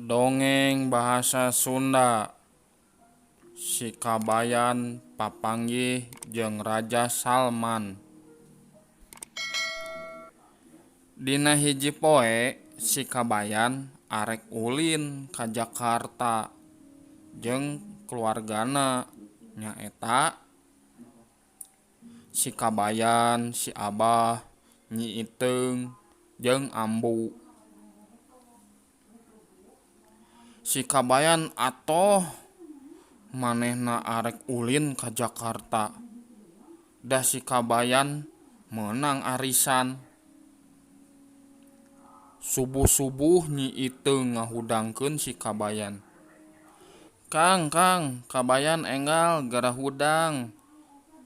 Dongeng bahasa Sunda. Si Kabayan papanggih jeung Raja Salman. Dina hiji poe si Kabayan arek ulin ka Jakarta jeung keluargana nyaeta si Kabayan, si Abah, Nyi Iteung, jeung Ambu. Si Kabayan atoh manehna arek ulin ka Jakarta. Da si Kabayan menang arisan. Subuh-subuh Nyi Iteung ngahudangkeun si Kabayan. Kang, Kabayan enggal gara hudang.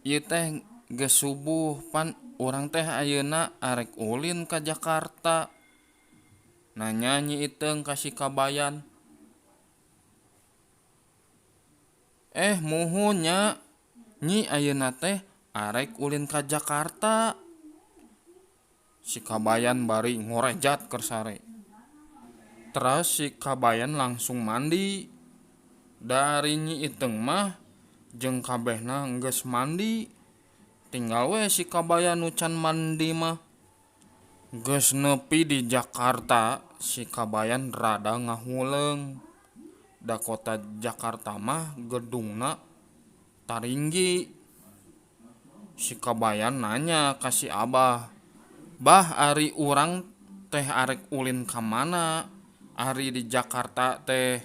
Ieu teh geus subuh pan urang teh ayeuna arek ulin ka Jakarta. Nanya Nyi Iteung ka si Kabayan. Muhun nya, Nyi ayeuna teh arek ulin ka Jakarta. Si Kabayan bari ngorejat keur sare. Terus si Kabayan langsung mandi. Dari Nyi Iteung mah jeung kabehna geus mandi. Tinggal we si Kabayan nu can mandi mah. Geus nepi di Jakarta, si Kabayan rada ngahuleung. Da kota Jakarta mah gedungna taringgi. Si Kabayan nanya ka si Abah, "Bah, ari urang teh arek ulin ka mana? Ari di Jakarta teh."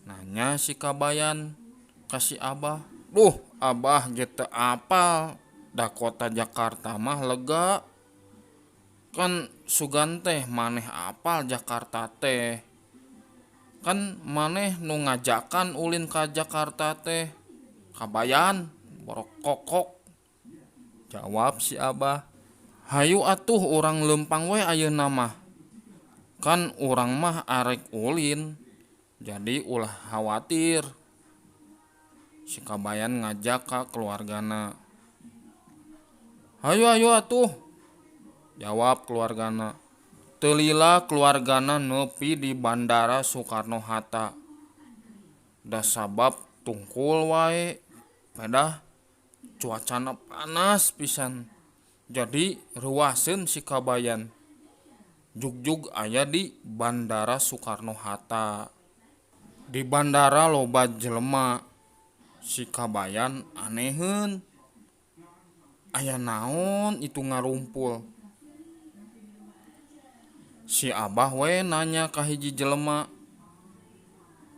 Nanya si Kabayan ka si Abah. "Duh, Abah ge teu apal. Da kota Jakarta mah lega. Kan sugan teh maneh apal Jakarta teh. Kan maneh nu ngajakan ulin ka Jakarta teh. Kabayan, borok kokok." Jawab si Abah, "Hayu atuh urang leumpang we ayeuna mah. Kan urang mah arek ulin, jadi ulah khawatir." Si Kabayan ngajak ka keluargana. "Hayu atuh," jawab keluargana. Teu lila keluargana nepi di Bandara Soekarno-Hatta. Da sabab tungkul wae, pedah cuacana panas pisan. Jadi ruaseun si Kabayan. Jugjug aya di Bandara Soekarno-Hatta. Di bandara loba jelema. Si Kabayan aneheun. Aya naon itu ngarumpul? Si Abah we nanya ka hiji jelema.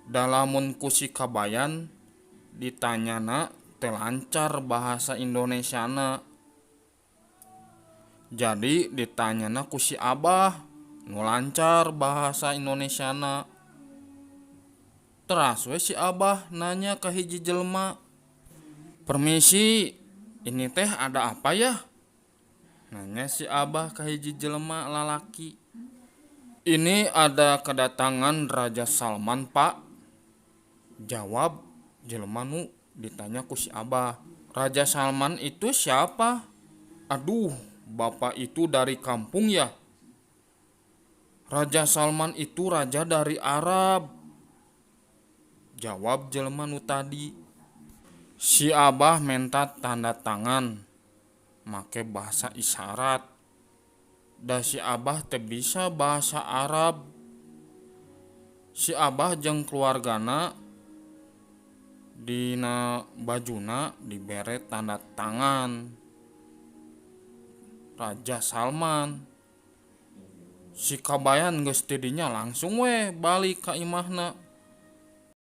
Da lamun ku si Kabayan ditanyana teu lancar bahasa Indonesiana. Jadi ditanyana ku si Abah nu lancar bahasa Indonesiana. Teras we si Abah nanya ka hiji jelema, "Permisi, ini teh ada apa ya?" Nanya si Abah ka hiji jelema lalaki. "Ini ada kedatangan Raja Salman, Pak." Jawab jelema nu ditanya ku si Abah. "Raja Salman itu siapa? Aduh, Bapak itu dari kampung ya?" "Raja Salman itu raja dari Arab." Jawab jelema nu tadi. Si Abah minta tanda tangan make bahasa isyarat. Da si Abah teu bisa bahasa Arab. Si Abah jeung keluargana dina bajuna dibere tanda tangan Raja Salman. Si Kabayan geus teu dinya langsung we balik ka imahna.